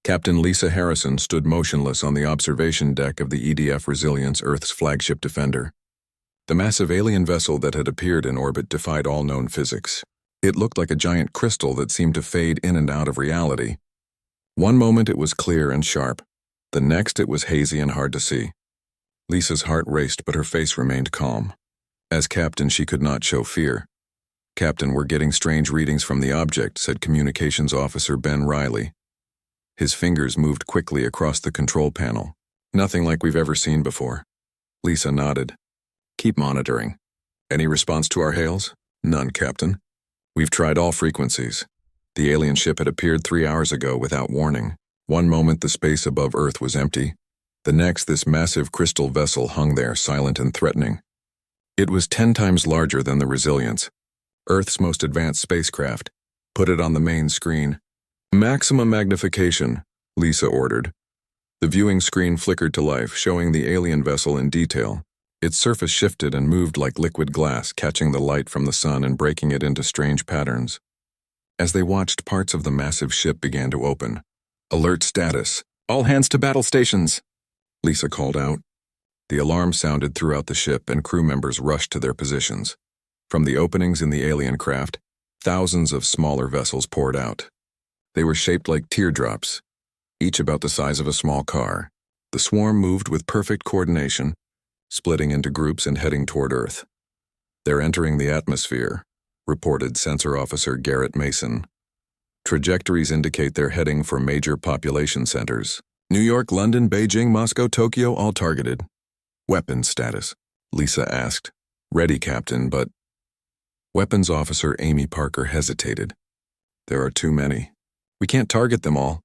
Captain Lisa Harrison stood motionless on the observation deck of the EDF Resilience, Earth's flagship defender. The massive alien vessel that had appeared in orbit defied all known physics. It looked like a giant crystal that seemed to fade in and out of reality. One moment it was clear and sharp. The next it was hazy and hard to see. Lisa's heart raced, but her face remained calm. As captain, she could not show fear. "Captain, we're getting strange readings from the object," said Communications Officer Ben Riley. His fingers moved quickly across the control panel. "Nothing like we've ever seen before." Lisa nodded. "Keep monitoring." "Any response to our hails?" "None, Captain. We've tried all frequencies." The alien ship had appeared 3 hours ago without warning. One moment the space above Earth was empty. The next, this massive crystal vessel hung there, silent and threatening. It was 10 times larger than the Resilience, Earth's most advanced spacecraft. "Put it on the main screen." "Maximum magnification," Lisa ordered. The viewing screen flickered to life, showing the alien vessel in detail. Its surface shifted and moved like liquid glass, catching the light from the sun and breaking it into strange patterns. As they watched, parts of the massive ship began to open. "Alert status. All hands to battle stations," Lisa called out. The alarm sounded throughout the ship, and crew members rushed to their positions. From the openings in the alien craft, thousands of smaller vessels poured out. They were shaped like teardrops, each about the size of a small car. The swarm moved with perfect coordination, splitting into groups and heading toward Earth. "They're entering the atmosphere," reported Sensor Officer Garrett Mason. "Trajectories indicate they're heading for major population centers. New York, London, Beijing, Moscow, Tokyo, all targeted." "Weapons status?" Lisa asked. "Ready, Captain, but—" Weapons Officer Amy Parker hesitated. "There are too many. We can't target them all."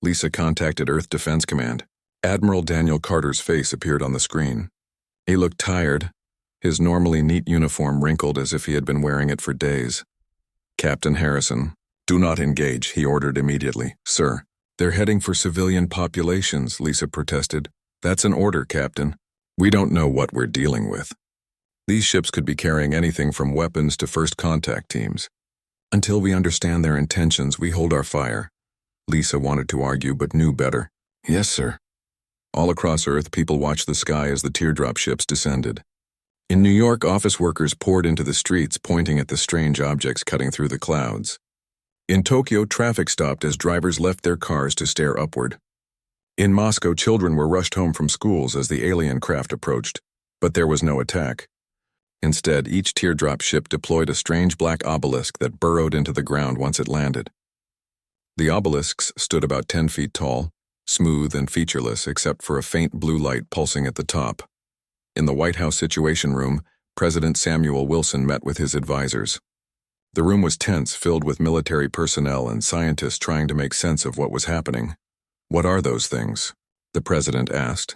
Lisa contacted Earth Defense Command. Admiral Daniel Carter's face appeared on the screen. He looked tired, his normally neat uniform wrinkled as if he had been wearing it for days. "Captain Harrison, do not engage," he ordered immediately. "Sir, they're heading for civilian populations," Lisa protested. "That's an order, Captain. We don't know what we're dealing with. These ships could be carrying anything from weapons to first contact teams. Until we understand their intentions, we hold our fire." Lisa wanted to argue but knew better. "Yes, sir." All across Earth, people watched the sky as the teardrop ships descended. In New York, office workers poured into the streets, pointing at the strange objects cutting through the clouds. In Tokyo, traffic stopped as drivers left their cars to stare upward. In Moscow, children were rushed home from schools as the alien craft approached, but there was no attack. Instead, each teardrop ship deployed a strange black obelisk that burrowed into the ground once it landed. The obelisks stood about 10 feet tall, smooth and featureless except for a faint blue light pulsing at the top. In the White House Situation Room, President Samuel Wilson met with his advisors. The room was tense, filled with military personnel and scientists trying to make sense of what was happening. "What are those things?" the president asked.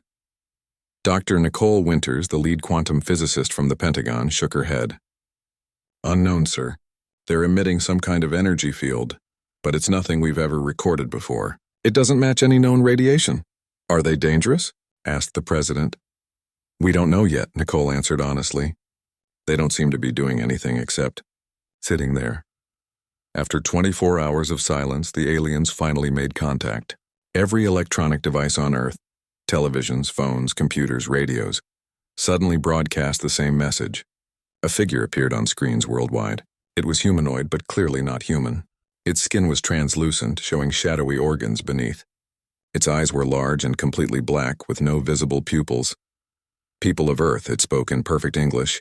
Dr. Nicole Winters, the lead quantum physicist from the Pentagon, shook her head. "Unknown, sir. They're emitting some kind of energy field, but it's nothing we've ever recorded before. It doesn't match any known radiation." "Are they dangerous?" asked the president. "We don't know yet," Nicole answered honestly. "They don't seem to be doing anything except sitting there." After 24 hours of silence, the aliens finally made contact. Every electronic device on Earth, televisions, phones, computers, radios, suddenly broadcast the same message. A figure appeared on screens worldwide. It was humanoid, but clearly not human. Its skin was translucent, showing shadowy organs beneath. Its eyes were large and completely black, with no visible pupils. "People of Earth," it spoke in perfect English,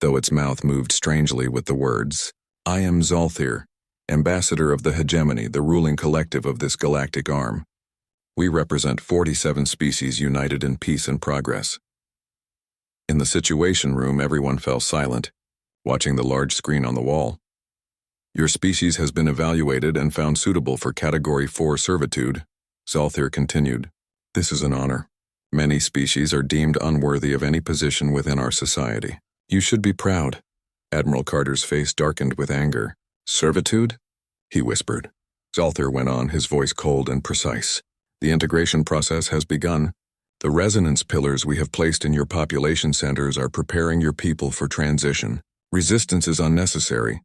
though its mouth moved strangely with the words, "I am Zalthir, ambassador of the hegemony, the ruling collective of this galactic arm. We represent 47 species united in peace and progress." In the Situation Room, everyone fell silent, watching the large screen on the wall. "Your species has been evaluated and found suitable for Category 4 servitude," Zalthir continued. "This is an honor. Many species are deemed unworthy of any position within our society. You should be proud." Admiral Carter's face darkened with anger. "Servitude?" he whispered. Zalthir went on, his voice cold and precise. "The integration process has begun. The resonance pillars we have placed in your population centers are preparing your people for transition. Resistance is unnecessary.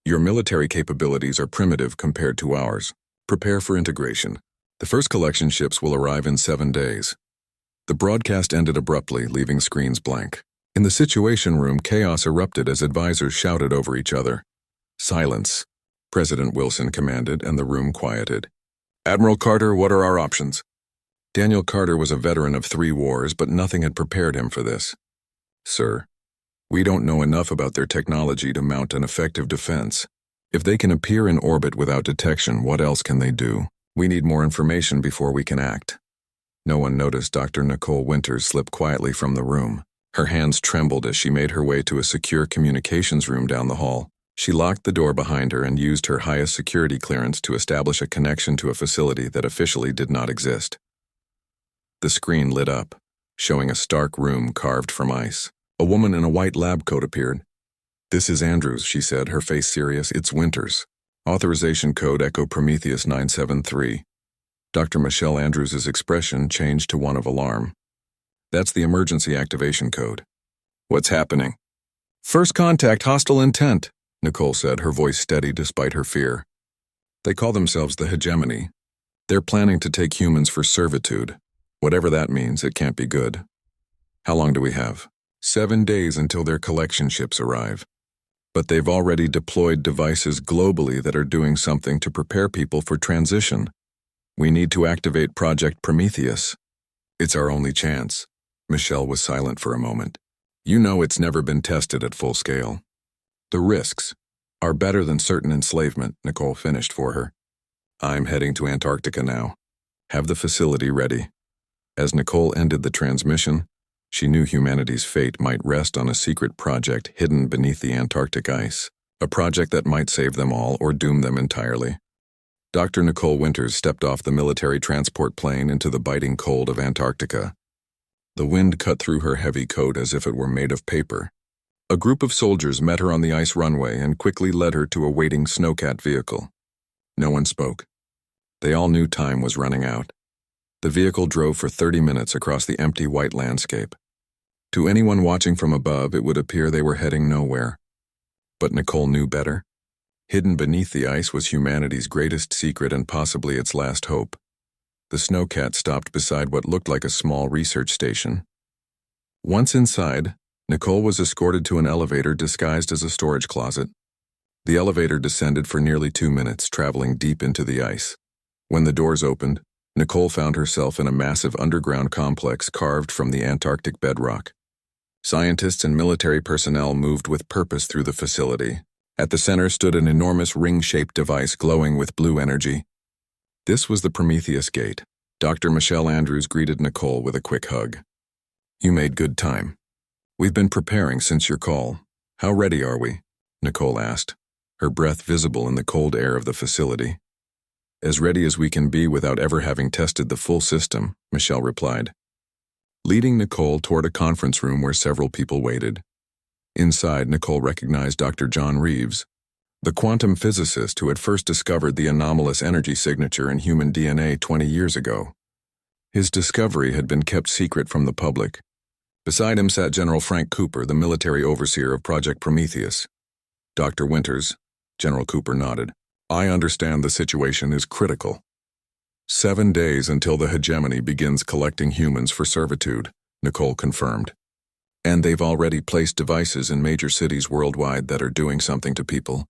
Your military capabilities are primitive compared to ours. Prepare for integration." The first collection ships will arrive in 7 days. The broadcast ended abruptly, leaving screens blank. In the Situation Room, chaos erupted as advisors shouted over each other. "Silence," President Wilson commanded, and the room quieted. "Admiral Carter, what are our options?" Daniel Carter was a veteran of 3 wars, but nothing had prepared him for this. "Sir, we don't know enough about their technology to mount an effective defense. If they can appear in orbit without detection, what else can they do? We need more information before we can act." No one noticed Dr. Nicole Winters slip quietly from the room. Her hands trembled as she made her way to a secure communications room down the hall. She locked the door behind her and used her highest security clearance to establish a connection to a facility that officially did not exist. The screen lit up, showing a stark room carved from ice. A woman in a white lab coat appeared. "This is Andrews," she said, her face serious. "It's Winters. Authorization code Echo Prometheus 973. Dr. Michelle Andrews' expression changed to one of alarm. "That's the emergency activation code." "What's happening?" "First contact, hostile intent," Nicole said, her voice steady despite her fear. "They call themselves the Hegemony. They're planning to take humans for servitude. Whatever that means, it can't be good." "How long do we have?" 7 days until their collection ships arrive. But they've already deployed devices globally that are doing something to prepare people for transition. We need to activate Project Prometheus. It's our only chance. Michelle was silent for a moment. "You know it's never been tested at full scale. The risks are better than certain enslavement," Nicole finished for her. "I'm heading to Antarctica now. Have the facility ready." As Nicole ended the transmission, she knew humanity's fate might rest on a secret project hidden beneath the Antarctic ice, a project that might save them all or doom them entirely. Dr. Nicole Winters stepped off the military transport plane into the biting cold of Antarctica. The wind cut through her heavy coat as if it were made of paper. A group of soldiers met her on the ice runway and quickly led her to a waiting snowcat vehicle. No one spoke. They all knew time was running out. The vehicle drove for 30 minutes across the empty white landscape. To anyone watching from above, it would appear they were heading nowhere. But Nicole knew better. Hidden beneath the ice was humanity's greatest secret and possibly its last hope. The snowcat stopped beside what looked like a small research station. Once inside, Nicole was escorted to an elevator disguised as a storage closet. The elevator descended for nearly 2 minutes, traveling deep into the ice. When the doors opened, Nicole found herself in a massive underground complex carved from the Antarctic bedrock. Scientists and military personnel moved with purpose through the facility. At the center stood an enormous ring-shaped device glowing with blue energy. This was the Prometheus Gate. Dr. Michelle Andrews greeted Nicole with a quick hug. "You made good time. We've been preparing since your call. How ready are we?" Nicole asked, her breath visible in the cold air of the facility. "As ready as we can be without ever having tested the full system," Michelle replied, leading Nicole toward a conference room where several people waited. Inside, Nicole recognized Dr. John Reeves, the quantum physicist who had first discovered the anomalous energy signature in human DNA 20 years ago. His discovery had been kept secret from the public. Beside him sat General Frank Cooper, the military overseer of Project Prometheus. "Dr. Winters," General Cooper nodded, "I understand the situation is critical. 7 days until the Hegemony begins collecting humans for servitude," Nicole confirmed. "And they've already placed devices in major cities worldwide that are doing something to people.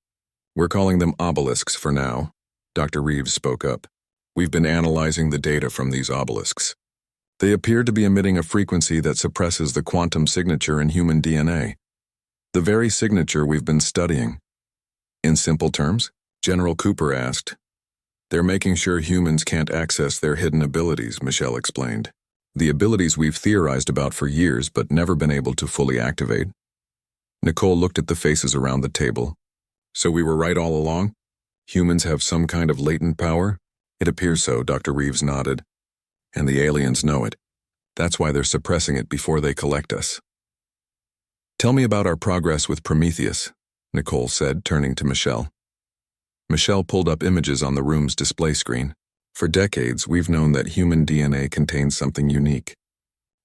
We're calling them obelisks for now," Dr. Reeves spoke up. "We've been analyzing the data from these obelisks. They appear to be emitting a frequency that suppresses the quantum signature in human DNA, the very signature we've been studying." "In simple terms?" General Cooper asked. "They're making sure humans can't access their hidden abilities," Michelle explained. "The abilities we've theorized about for years but never been able to fully activate." Nicole looked at the faces around the table. "So we were right all along? Humans have some kind of latent power?" "It appears so," Dr. Reeves nodded. "And the aliens know it. That's why they're suppressing it before they collect us." "Tell me about our progress with Prometheus," Nicole said, turning to Michelle. Michelle pulled up images on the room's display screen. "For decades, we've known that human DNA contains something unique,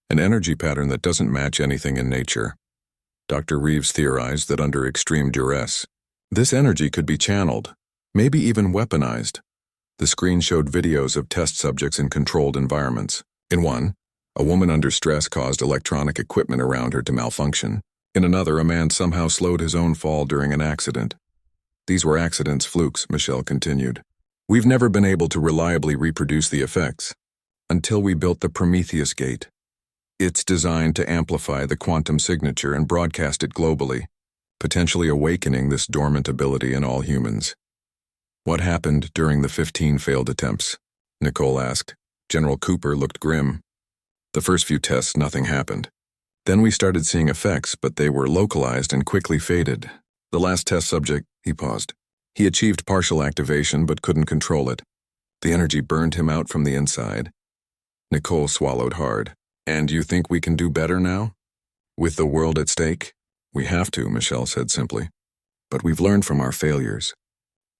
an energy pattern that doesn't match anything in nature. Dr. Reeves theorized that under extreme duress, this energy could be channeled, maybe even weaponized. The screen showed videos of test subjects in controlled environments. In one, a woman under stress caused electronic equipment around her to malfunction. In another, a man somehow slowed his own fall during an accident. These were accidents, flukes, Michelle continued. We've never been able to reliably reproduce the effects until we built the Prometheus Gate. It's designed to amplify the quantum signature and broadcast it globally, potentially awakening this dormant ability in all humans. What happened during the 15 failed attempts? Nicole asked. General Cooper looked grim. The first few tests, nothing happened. Then we started seeing effects, but they were localized and quickly faded. The last test subject, he paused. He achieved partial activation but couldn't control it. The energy burned him out from the inside. Nicole swallowed hard. And you think we can do better now? With the world at stake? We have to, Michelle said simply. But we've learned from our failures.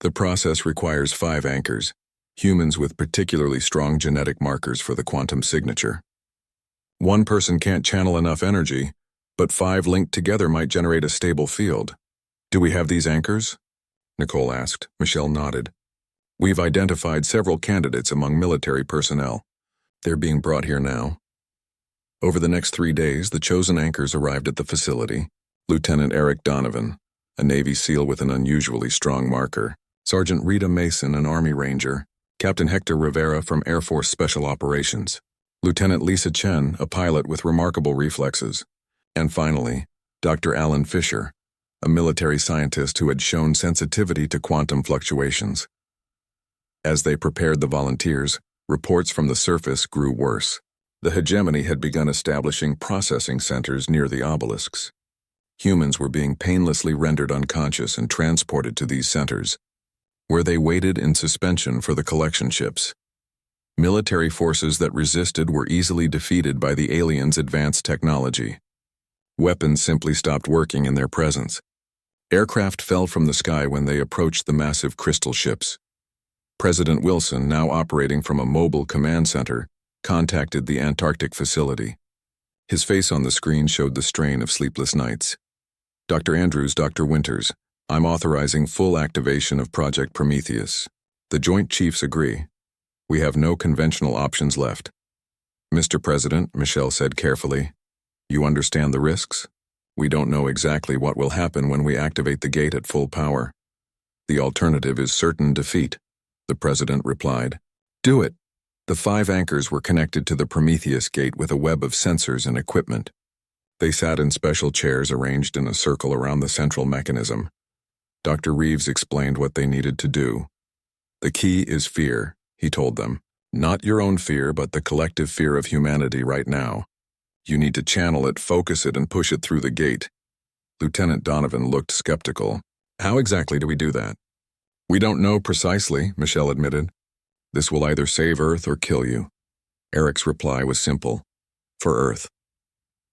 The process requires 5 anchors, humans with particularly strong genetic markers for the quantum signature. One person can't channel enough energy, but 5 linked together might generate a stable field. Do we have these anchors? Nicole asked. Michelle nodded. We've identified several candidates among military personnel. They're being brought here now. Over the next 3 days, the chosen anchors arrived at the facility. Lieutenant Eric Donovan, a Navy SEAL with an unusually strong marker, Sergeant Rita Mason, an Army Ranger, Captain Hector Rivera from Air Force Special Operations, Lieutenant Lisa Chen, a pilot with remarkable reflexes, and finally, Dr. Alan Fisher, a military scientist who had shown sensitivity to quantum fluctuations. As they prepared the volunteers, reports from the surface grew worse. The hegemony had begun establishing processing centers near the obelisks. Humans were being painlessly rendered unconscious and transported to these centers, where they waited in suspension for the collection ships. Military forces that resisted were easily defeated by the aliens' advanced technology. Weapons simply stopped working in their presence. Aircraft fell from the sky when they approached the massive crystal ships. President Wilson, now operating from a mobile command center, contacted the Antarctic facility. His face on the screen showed the strain of sleepless nights. Dr. Andrews, Dr. Winters, I'm authorizing full activation of Project Prometheus. The Joint Chiefs agree. We have no conventional options left. Mr. President, Michelle said carefully, you understand the risks? We don't know exactly what will happen when we activate the gate at full power. The alternative is certain defeat, the President replied. Do it. The 5 anchors were connected to the Prometheus gate with a web of sensors and equipment. They sat in special chairs arranged in a circle around the central mechanism. Dr. Reeves explained what they needed to do. The key is fear, he told them. Not your own fear, but the collective fear of humanity right now. You need to channel it, focus it, and push it through the gate. Lieutenant Donovan looked skeptical. How exactly do we do that? We don't know precisely, Michelle admitted. This will either save Earth or kill you. Eric's reply was simple. For Earth.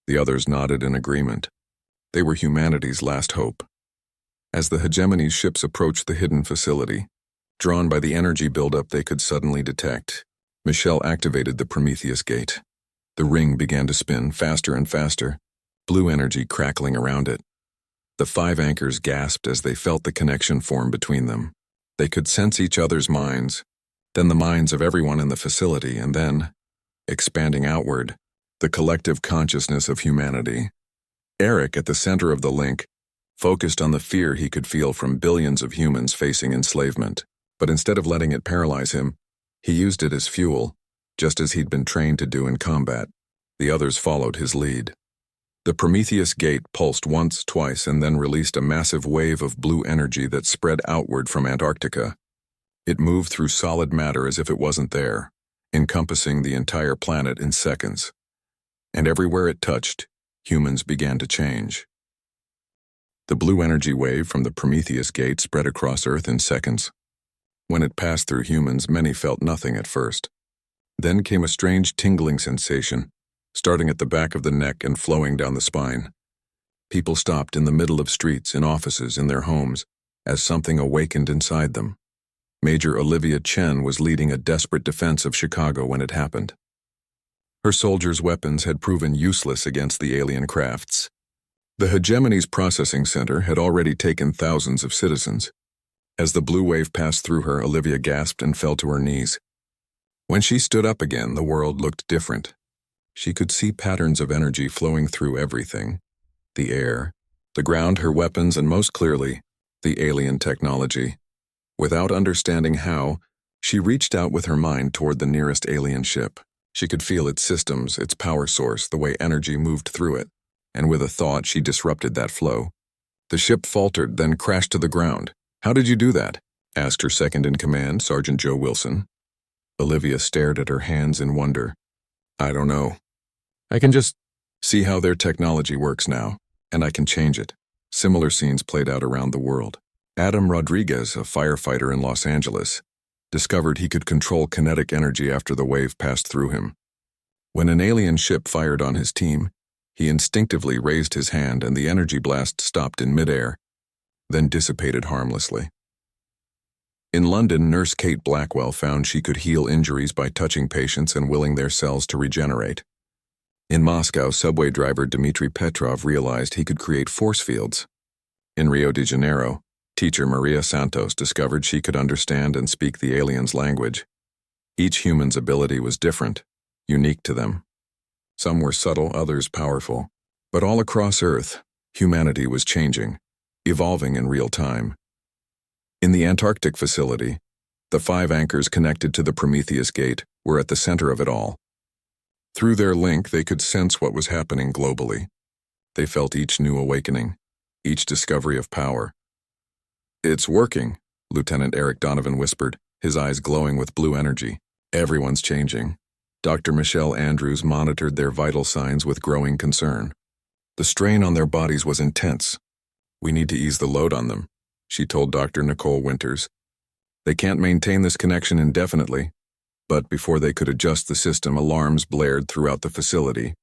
The others nodded in agreement. They were humanity's last hope. As the hegemony's ships approached the hidden facility, drawn by the energy buildup they could suddenly detect, Michelle activated the Prometheus gate. The ring began to spin faster and faster, blue energy crackling around it. The 5 anchors gasped as they felt the connection form between them. They could sense each other's minds, then the minds of everyone in the facility, and then, expanding outward, the collective consciousness of humanity. Eric, at the center of the link, focused on the fear he could feel from billions of humans facing enslavement. But instead of letting it paralyze him, he used it as fuel, just as he'd been trained to do in combat. The others followed his lead. The Prometheus gate pulsed once, twice, and then released a massive wave of blue energy that spread outward from Antarctica. It moved through solid matter as if it wasn't there, encompassing the entire planet in seconds. And everywhere it touched, humans began to change. The blue energy wave from the Prometheus gate spread across Earth in seconds. When it passed through humans, many felt nothing at first. Then came a strange tingling sensation, starting at the back of the neck and flowing down the spine. People stopped in the middle of streets, in offices, in their homes, as something awakened inside them. Major Olivia Chen was leading a desperate defense of Chicago when it happened. Her soldiers' weapons had proven useless against the alien crafts. The hegemony's processing center had already taken thousands of citizens. As the blue wave passed through her, Olivia gasped and fell to her knees. When she stood up again, the world looked different. She could see patterns of energy flowing through everything. The air, the ground, her weapons, and most clearly, the alien technology. Without understanding how, she reached out with her mind toward the nearest alien ship. She could feel its systems, its power source, the way energy moved through it, and with a thought, she disrupted that flow. The ship faltered, then crashed to the ground. "How did you do that?" asked her second-in-command, Sergeant Joe Wilson. Olivia stared at her hands in wonder. "I don't know. I can just see how their technology works now, and I can change it." Similar scenes played out around the world. Adam Rodriguez, a firefighter in Los Angeles, discovered he could control kinetic energy after the wave passed through him. When an alien ship fired on his team, he instinctively raised his hand and the energy blast stopped in midair, then dissipated harmlessly. In London, nurse Kate Blackwell found she could heal injuries by touching patients and willing their cells to regenerate. In Moscow, subway driver Dmitry Petrov realized he could create force fields. In Rio de Janeiro, teacher Maria Santos discovered she could understand and speak the aliens' language. Each human's ability was different, unique to them. Some were subtle, others powerful. But all across Earth, humanity was changing, evolving in real time. In the Antarctic facility, the 5 anchors connected to the Prometheus Gate were at the center of it all. Through their link, they could sense what was happening globally. They felt each new awakening, each discovery of power. "It's working," Lieutenant Eric Donovan whispered, his eyes glowing with blue energy. "Everyone's changing." Dr. Michelle Andrews monitored their vital signs with growing concern. The strain on their bodies was intense. "We need to ease the load on them," she told Dr. Nicole Winters. "They can't maintain this connection indefinitely." But before they could adjust the system, alarms blared throughout the facility.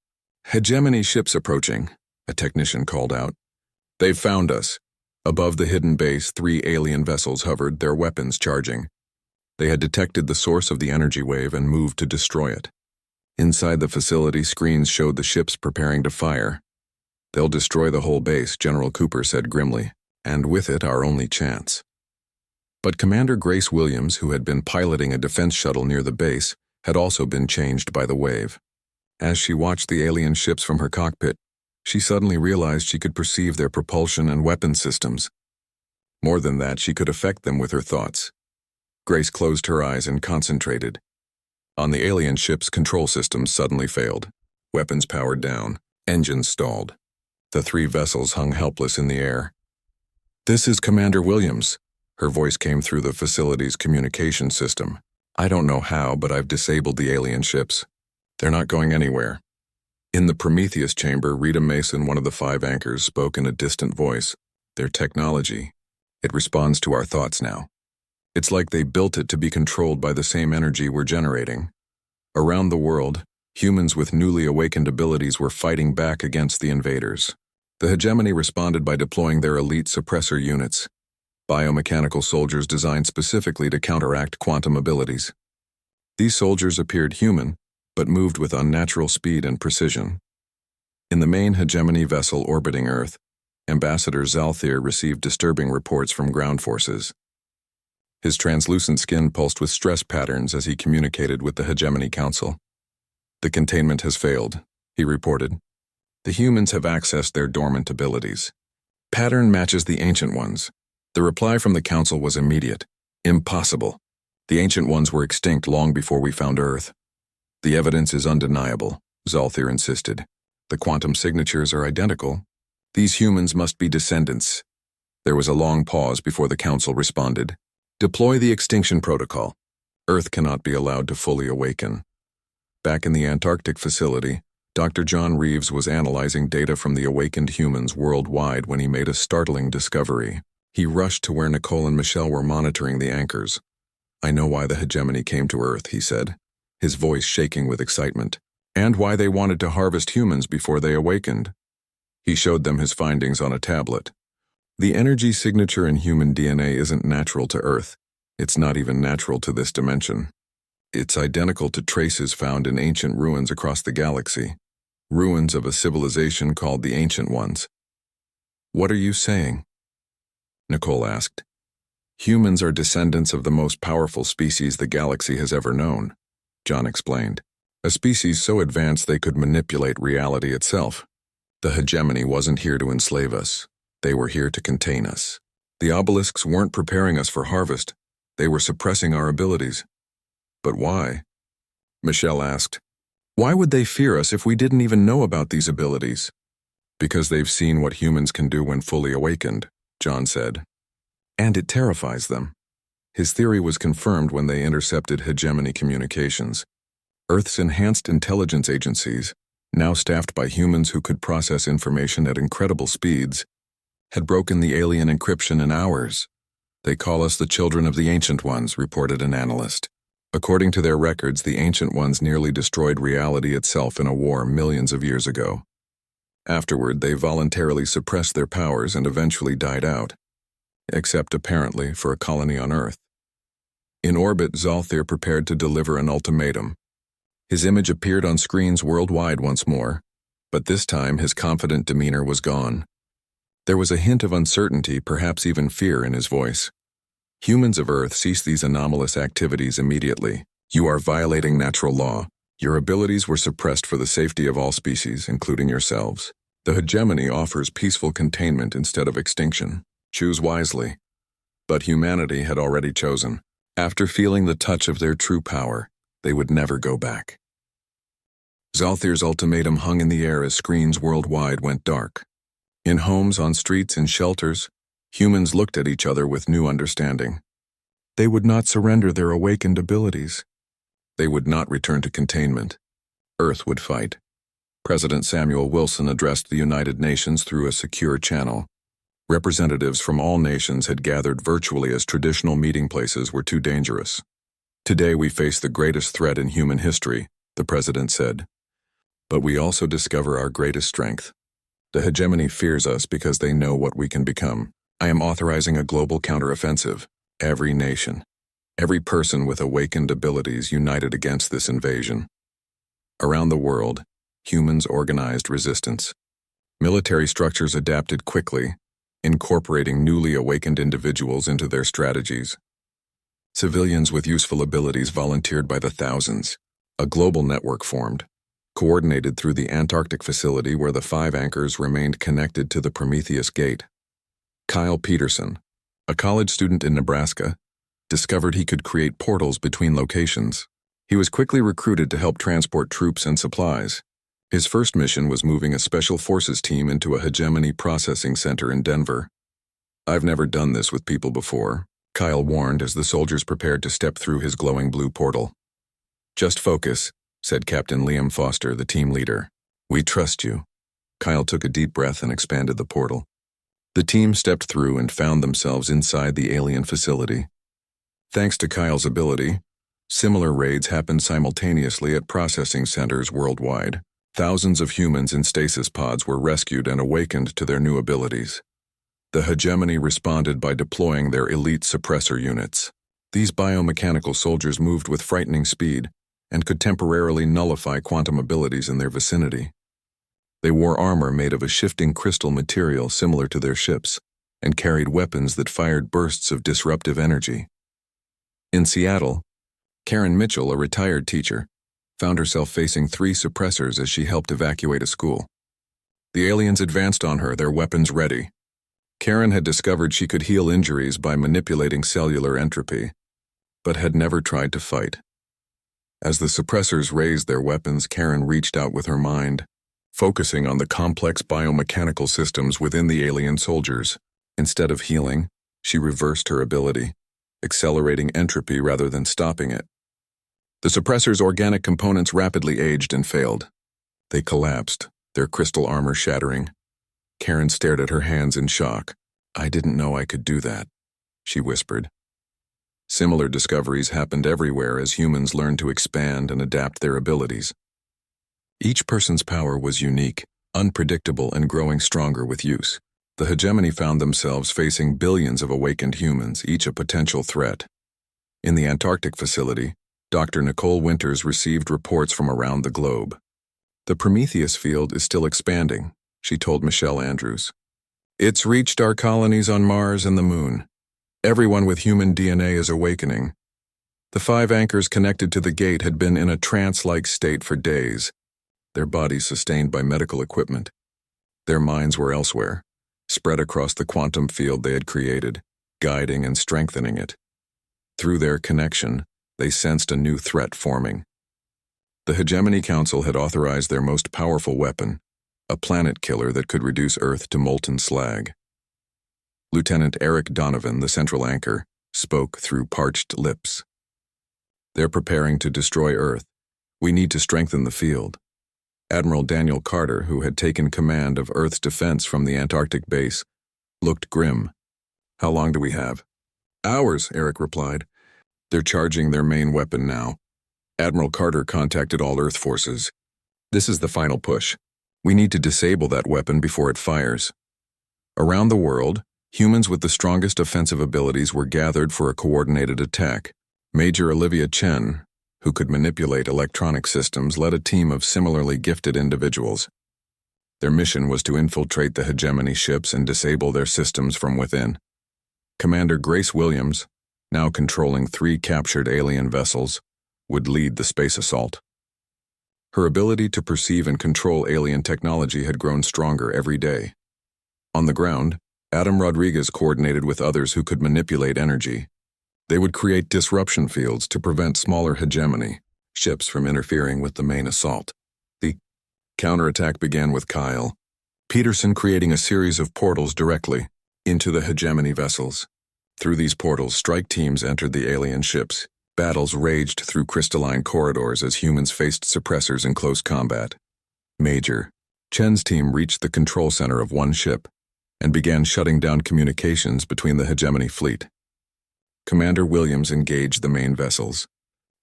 "Hegemony ships approaching," a technician called out. "They've found us." Above the hidden base, 3 alien vessels hovered, their weapons charging. They had detected the source of the energy wave and moved to destroy it. Inside the facility, screens showed the ships preparing to fire. "They'll destroy the whole base," General Cooper said grimly, "and with it our only chance." But Commander Grace Williams, who had been piloting a defense shuttle near the base, had also been changed by the wave. As she watched the alien ships from her cockpit, she suddenly realized she could perceive their propulsion and weapon systems. More than that, she could affect them with her thoughts. Grace closed her eyes and concentrated. On the alien ship's control systems suddenly failed. Weapons powered down. Engines stalled. The 3 vessels hung helpless in the air. "This is Commander Williams." Her voice came through the facility's communication system. "I don't know how, but I've disabled the alien ships. They're not going anywhere." In the Prometheus chamber, Rita Mason, one of the 5 anchors, spoke in a distant voice. "Their technology. It responds to our thoughts now. It's like they built it to be controlled by the same energy we're generating." Around the world, humans with newly awakened abilities were fighting back against the invaders. The hegemony responded by deploying their elite suppressor units, biomechanical soldiers designed specifically to counteract quantum abilities. These soldiers appeared human, but moved with unnatural speed and precision. In the main hegemony vessel orbiting Earth, Ambassador Zalthir received disturbing reports from ground forces. His translucent skin pulsed with stress patterns as he communicated with the Hegemony Council. "The containment has failed," he reported. "The humans have accessed their dormant abilities. Pattern matches the ancient ones." The reply from the Council was immediate. "Impossible. The ancient ones were extinct long before we found Earth." "The evidence is undeniable," Zalthir insisted. "The quantum signatures are identical. These humans must be descendants." There was a long pause before the Council responded. "Deploy the extinction protocol. Earth cannot be allowed to fully awaken." Back in the Antarctic facility, Dr. John Reeves was analyzing data from the awakened humans worldwide when he made a startling discovery. He rushed to where Nicole and Michelle were monitoring the anchors. "I know why the hegemony came to Earth," he said, his voice shaking with excitement, "and why they wanted to harvest humans before they awakened." He showed them his findings on a tablet. "The energy signature in human DNA isn't natural to Earth. It's not even natural to this dimension. It's identical to traces found in ancient ruins across the galaxy, ruins of a civilization called the Ancient Ones." "What are you saying?" Nicole asked. Humans are descendants of the most powerful species the galaxy has ever known, John explained. A species so advanced they could manipulate reality itself. The hegemony wasn't here to enslave us. They were here to contain us. The obelisks weren't preparing us for harvest. They were suppressing our abilities. But why? Michelle asked. Why would they fear us if we didn't even know about these abilities? Because they've seen what humans can do when fully awakened, John said. And it terrifies them. His theory was confirmed when they intercepted hegemony communications. Earth's enhanced intelligence agencies, now staffed by humans who could process information at incredible speeds, had broken the alien encryption in hours. They call us the children of the Ancient Ones, reported an analyst. According to their records, the Ancient Ones nearly destroyed reality itself in a war millions of years ago. Afterward, they voluntarily suppressed their powers and eventually died out, except apparently for a colony on Earth. In orbit, Zalthir prepared to deliver an ultimatum. His image appeared on screens worldwide once more, but this time his confident demeanor was gone. There was a hint of uncertainty, perhaps even fear, in his voice. Humans of Earth, cease these anomalous activities immediately. You are violating natural law. Your abilities were suppressed for the safety of all species, including yourselves. The hegemony offers peaceful containment instead of extinction. Choose wisely. But humanity had already chosen. After feeling the touch of their true power, they would never go back. Zalthir's ultimatum hung in the air as screens worldwide went dark. In homes, on streets, in shelters, humans looked at each other with new understanding. They would not surrender their awakened abilities. They would not return to containment. Earth would fight. President Samuel Wilson addressed the United Nations through a secure channel. Representatives from all nations had gathered virtually as traditional meeting places were too dangerous. Today we face the greatest threat in human history, the president said. But we also discover our greatest strength. The hegemony fears us because they know what we can become. I am authorizing a global counteroffensive. Every nation, every person with awakened abilities united against this invasion. Around the world, humans organized resistance. Military structures adapted quickly, incorporating newly awakened individuals into their strategies. Civilians with useful abilities volunteered by the thousands. A global network formed, coordinated through the Antarctic facility where the 5 anchors remained connected to the Prometheus Gate. Kyle Peterson, a college student in Nebraska, discovered he could create portals between locations. He was quickly recruited to help transport troops and supplies. His first mission was moving a special forces team into a hegemony processing center in Denver. I've never done this with people before, Kyle warned as the soldiers prepared to step through his glowing blue portal. Just focus, said Captain Liam Foster, the team leader. We trust you. Kyle took a deep breath and expanded the portal. The team stepped through and found themselves inside the alien facility. Thanks to Kyle's ability, similar raids happened simultaneously at processing centers worldwide. Thousands of humans in stasis pods were rescued and awakened to their new abilities. The hegemony responded by deploying their elite suppressor units. These biomechanical soldiers moved with frightening speed and could temporarily nullify quantum abilities in their vicinity. They wore armor made of a shifting crystal material similar to their ships and carried weapons that fired bursts of disruptive energy. In Seattle, Karen Mitchell, a retired teacher, found herself facing 3 suppressors as she helped evacuate a school. The aliens advanced on her, their weapons ready. Karen had discovered she could heal injuries by manipulating cellular entropy, but had never tried to fight. As the suppressors raised their weapons, Karen reached out with her mind, focusing on the complex biomechanical systems within the alien soldiers. Instead of healing, she reversed her ability, accelerating entropy rather than stopping it. The suppressor's organic components rapidly aged and failed. They collapsed, their crystal armor shattering. Karen stared at her hands in shock. I didn't know I could do that, she whispered. Similar discoveries happened everywhere as humans learned to expand and adapt their abilities. Each person's power was unique, unpredictable, and growing stronger with use. The hegemony found themselves facing billions of awakened humans, each a potential threat. In the Antarctic facility, Dr. Nicole Winters received reports from around the globe. The Prometheus field is still expanding, she told Michelle Andrews. It's reached our colonies on Mars and the Moon. Everyone with human DNA is awakening. The 5 anchors connected to the gate had been in a trance-like state for days, their bodies sustained by medical equipment. Their minds were elsewhere, spread across the quantum field they had created, guiding and strengthening it. Through their connection, they sensed a new threat forming. The Hegemony Council had authorized their most powerful weapon, a planet killer that could reduce Earth to molten slag. Lieutenant Eric Donovan, the central anchor, spoke through parched lips. "They're preparing to destroy Earth. We need to strengthen the field." Admiral Daniel Carter, who had taken command of Earth's defense from the Antarctic base, looked grim. "How long do we have?" "Hours," Eric replied. "They're charging their main weapon now." Admiral Carter contacted all Earth forces. "This is the final push. We need to disable that weapon before it fires." Around the world, humans with the strongest offensive abilities were gathered for a coordinated attack. Major Olivia Chen, who could manipulate electronic systems, led a team of similarly gifted individuals. Their mission was to infiltrate the hegemony ships and disable their systems from within. Commander Grace Williams, now controlling 3 captured alien vessels, would lead the space assault. Her ability to perceive and control alien technology had grown stronger every day. On the ground, Adam Rodriguez coordinated with others who could manipulate energy. They would create disruption fields to prevent smaller hegemony ships from interfering with the main assault. The counterattack began with Kyle Peterson creating a series of portals directly into the hegemony vessels. Through these portals, strike teams entered the alien ships. Battles raged through crystalline corridors as humans faced suppressors in close combat. Major Chen's team reached the control center of one ship and began shutting down communications between the hegemony fleet. Commander Williams engaged the main vessels,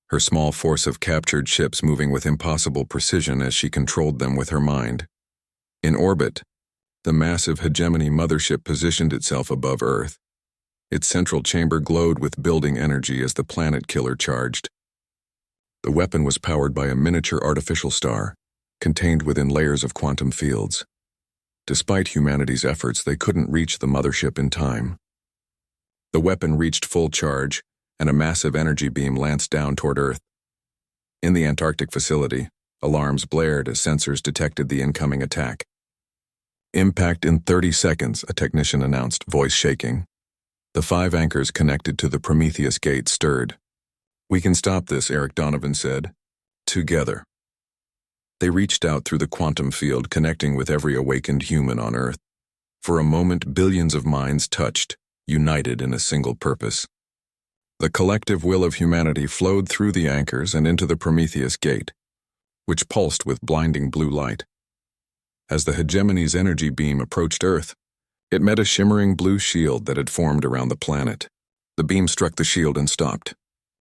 her small force of captured ships moving with impossible precision as she controlled them with her mind. In orbit, the massive hegemony mothership positioned itself above Earth. Its central chamber glowed with building energy as the planet killer charged. The weapon was powered by a miniature artificial star, contained within layers of quantum fields. Despite humanity's efforts, they couldn't reach the mothership in time. The weapon reached full charge, and a massive energy beam lanced down toward Earth. In the Antarctic facility, alarms blared as sensors detected the incoming attack. "Impact in 30 seconds, a technician announced, voice shaking. The 5 anchors connected to the Prometheus gate stirred. "We can stop this," Eric Donovan said. "Together." They reached out through the quantum field, connecting with every awakened human on Earth. For a moment, billions of minds touched, united in a single purpose. The collective will of humanity flowed through the anchors and into the Prometheus gate, which pulsed with blinding blue light. As the hegemony's energy beam approached Earth, it met a shimmering blue shield that had formed around the planet. The beam struck the shield and stopped.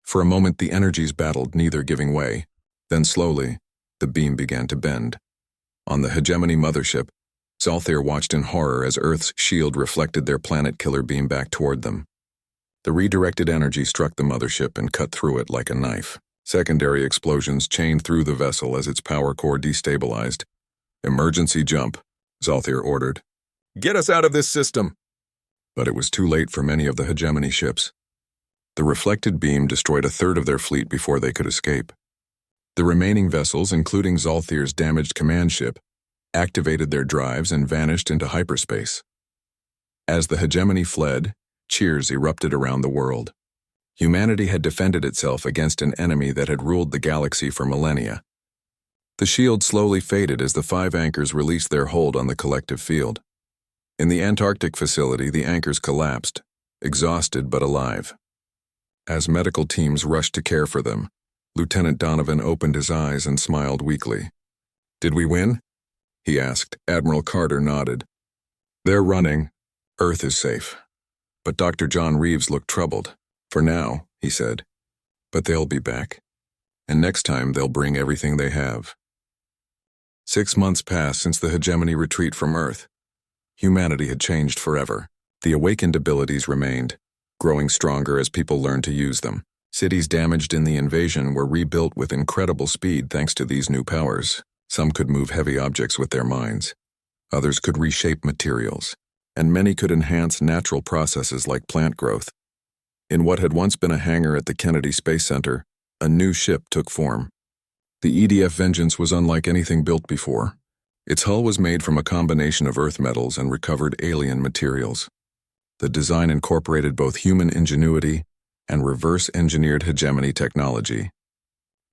For a moment, the energies battled, neither giving way. Then slowly, the beam began to bend. On the hegemony mothership, Zalthir watched in horror as Earth's shield reflected their planet-killer beam back toward them. The redirected energy struck the mothership and cut through it like a knife. Secondary explosions chained through the vessel as its power core destabilized. "Emergency jump," Zalthir ordered. "Get us out of this system!" But it was too late for many of the hegemony ships. The reflected beam destroyed a third of their fleet before they could escape. The remaining vessels, including Zalthir's damaged command ship, activated their drives and vanished into hyperspace. As the hegemony fled, cheers erupted around the world. Humanity had defended itself against an enemy that had ruled the galaxy for millennia. The shield slowly faded as the 5 anchors released their hold on the collective field. In the Antarctic facility, the anchors collapsed, exhausted but alive. As medical teams rushed to care for them, Lieutenant Donovan opened his eyes and smiled weakly. "Did we win?" he asked. Admiral Carter nodded. "They're running. Earth is safe." But Dr. John Reeves looked troubled. "For now," he said. "But they'll be back. And next time they'll bring everything they have." 6 months passed since the hegemony retreat from Earth. Humanity had changed forever. The awakened abilities remained, growing stronger as people learned to use them. Cities damaged in the invasion were rebuilt with incredible speed thanks to these new powers. Some could move heavy objects with their minds. Others could reshape materials. And many could enhance natural processes like plant growth. In what had once been a hangar at the Kennedy Space Center, a new ship took form. The EDF Vengeance was unlike anything built before. Its hull was made from a combination of Earth metals and recovered alien materials. The design incorporated both human ingenuity and reverse-engineered hegemony technology.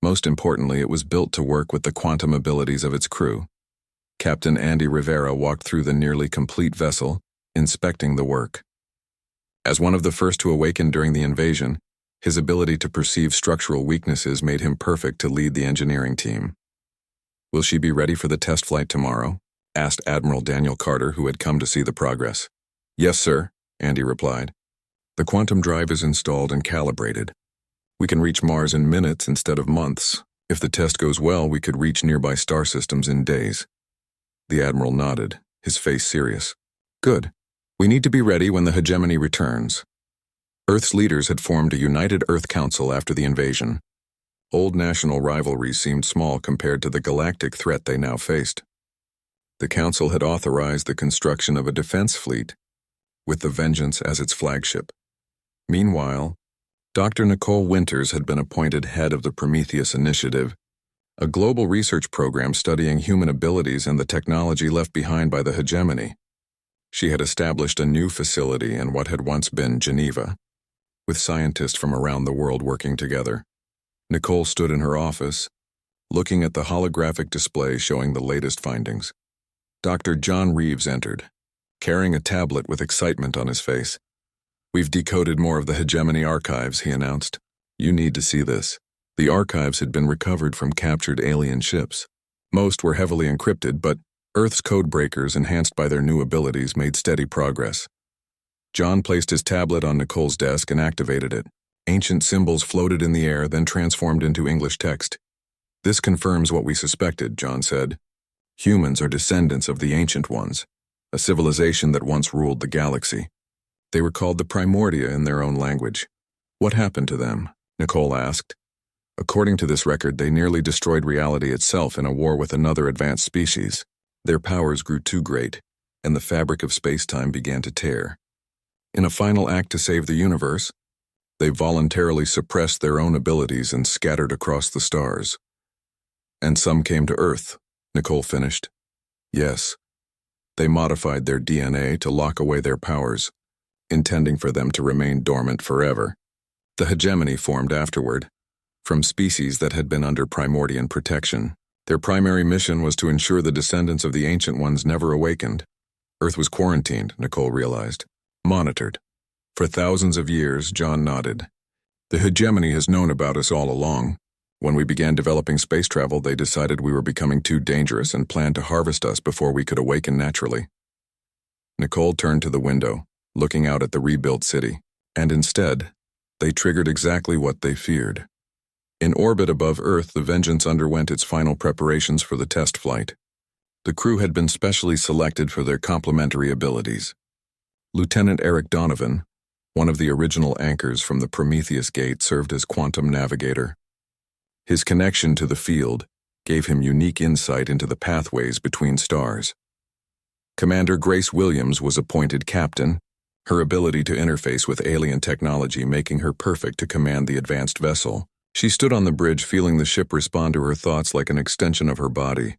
Most importantly, it was built to work with the quantum abilities of its crew. Captain Andy Rivera walked through the nearly complete vessel, inspecting the work. As one of the first to awaken during the invasion, his ability to perceive structural weaknesses made him perfect to lead the engineering team. "Will she be ready for the test flight tomorrow?" asked Admiral Daniel Carter, who had come to see the progress. "Yes, sir," Andy replied. "The quantum drive is installed and calibrated. We can reach Mars in minutes instead of months. If the test goes well, we could reach nearby star systems in days." The Admiral nodded, his face serious. "Good. We need to be ready when the hegemony returns." Earth's leaders had formed a United Earth Council after the invasion. Old national rivalries seemed small compared to the galactic threat they now faced. The Council had authorized the construction of a defense fleet, with the Vengeance as its flagship. Meanwhile, Dr. Nicole Winters had been appointed head of the Prometheus Initiative, a global research program studying human abilities and the technology left behind by the hegemony. She had established a new facility in what had once been Geneva, with scientists from around the world working together. Nicole stood in her office, looking at the holographic display showing the latest findings. Dr. John Reeves entered, carrying a tablet with excitement on his face. "We've decoded more of the hegemony archives," he announced. "You need to see this." The archives had been recovered from captured alien ships. Most were heavily encrypted, but Earth's code breakers, enhanced by their new abilities, made steady progress. John placed his tablet on Nicole's desk and activated it. Ancient symbols floated in the air, then transformed into English text. "This confirms what we suspected," John said. "Humans are descendants of the Ancient Ones, a civilization that once ruled the galaxy. They were called the Primordia in their own language." "What happened to them?" Nicole asked. "According to this record, they nearly destroyed reality itself in a war with another advanced species. Their powers grew too great, and the fabric of space-time began to tear. In a final act to save the universe, they voluntarily suppressed their own abilities and scattered across the stars. And some came to Earth," Nicole finished. "Yes. They modified their DNA to lock away their powers, intending for them to remain dormant forever. The hegemony formed afterward, from species that had been under Primordian protection. Their primary mission was to ensure the descendants of the Ancient Ones never awakened. Earth was quarantined," Nicole realized. "Monitored. For thousands of years," John nodded. "The hegemony has known about us all along. When we began developing space travel, they decided we were becoming too dangerous and planned to harvest us before we could awaken naturally." Nicole turned to the window, looking out at the rebuilt city, and instead, they triggered exactly what they feared. In orbit above Earth, the Vengeance underwent its final preparations for the test flight. The crew had been specially selected for their complementary abilities. Lieutenant Eric Donovan, one of the original anchors from the Prometheus Gate, served as quantum navigator. His connection to the field gave him unique insight into the pathways between stars. Commander Grace Williams was appointed captain, her ability to interface with alien technology making her perfect to command the advanced vessel. She stood on the bridge, feeling the ship respond to her thoughts like an extension of her body.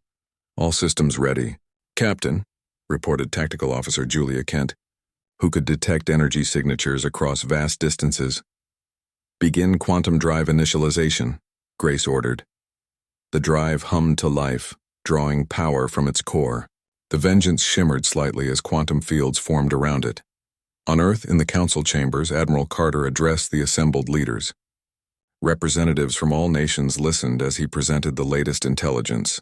"All systems ready." "Captain," reported Tactical Officer Julia Kent, who could detect energy signatures across vast distances. "Begin quantum drive initialization," Grace ordered. The drive hummed to life, drawing power from its core. The Vengeance shimmered slightly as quantum fields formed around it. On Earth, in the council chambers, Admiral Carter addressed the assembled leaders. Representatives from all nations listened as he presented the latest intelligence.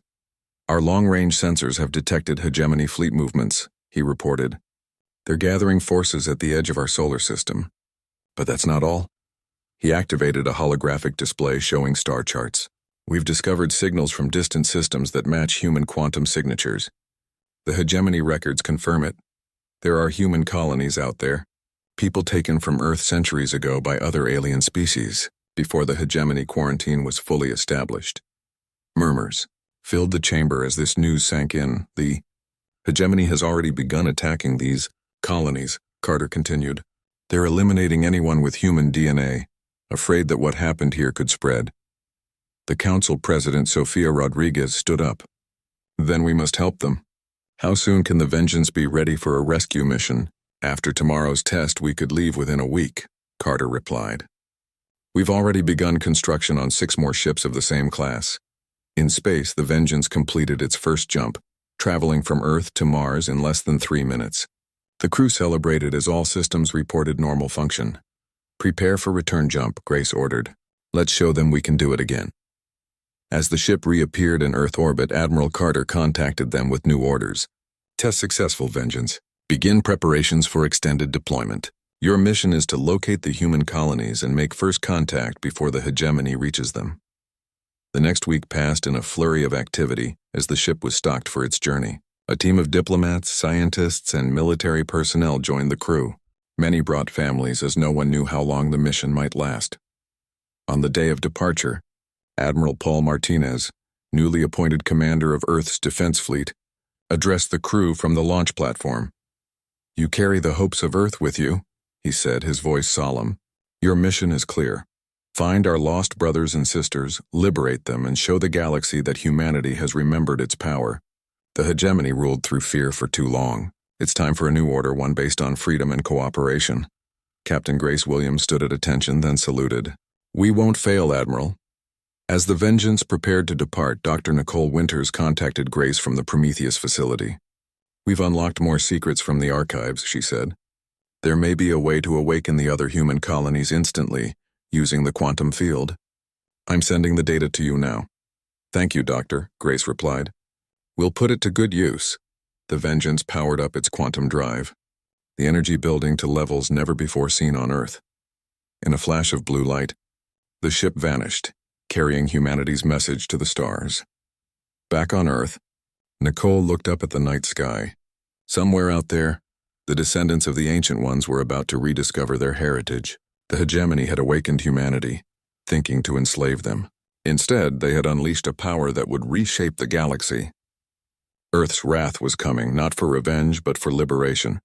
"Our long-range sensors have detected hegemony fleet movements," he reported. "They're gathering forces at the edge of our solar system. But that's not all." He activated a holographic display showing star charts. "We've discovered signals from distant systems that match human quantum signatures. The hegemony records confirm it. There are human colonies out there, people taken from Earth centuries ago by other alien species, before the hegemony quarantine was fully established." Murmurs filled the chamber as this news sank in. "The hegemony has already begun attacking these colonies," Carter continued. They're eliminating anyone with human DNA, afraid that what happened here could spread. The council president, Sofia Rodriguez, stood up. Then we must help them. How soon can the Vengeance be ready for a rescue mission? After tomorrow's test, we could leave within a week, Carter replied. We've already begun construction on 6 more ships of the same class. In space, the Vengeance completed its first jump, traveling from Earth to Mars in less than 3 minutes. The crew celebrated as all systems reported normal function. Prepare for return jump, Grace ordered. Let's show them we can do it again. As the ship reappeared in Earth orbit, Admiral Carter contacted them with new orders. Test successful, Vengeance. Begin preparations for extended deployment. Your mission is to locate the human colonies and make first contact before the hegemony reaches them. The next week passed in a flurry of activity as the ship was stocked for its journey. A team of diplomats, scientists, and military personnel joined the crew. Many brought families as no one knew how long the mission might last. On the day of departure, Admiral Paul Martinez, newly appointed commander of Earth's defense fleet, addressed the crew from the launch platform. You carry the hopes of Earth with you, he said, his voice solemn. Your mission is clear. Find our lost brothers and sisters, liberate them, and show the galaxy that humanity has remembered its power. The hegemony ruled through fear for too long. It's time for a new order, one based on freedom and cooperation. Captain Grace Williams stood at attention, then saluted. We won't fail, Admiral. As the Vengeance prepared to depart, Dr. Nicole Winters contacted Grace from the Prometheus facility. We've unlocked more secrets from the archives, she said. There may be a way to awaken the other human colonies instantly, using the quantum field. I'm sending the data to you now. Thank you, Doctor, Grace replied. We'll put it to good use. The Vengeance powered up its quantum drive, the energy building to levels never before seen on Earth. In a flash of blue light, the ship vanished, carrying humanity's message to the stars. Back on Earth, Nicole looked up at the night sky. Somewhere out there, the descendants of the Ancient Ones were about to rediscover their heritage. The hegemony had awakened humanity, thinking to enslave them. Instead, they had unleashed a power that would reshape the galaxy. Earth's wrath was coming, not for revenge, but for liberation.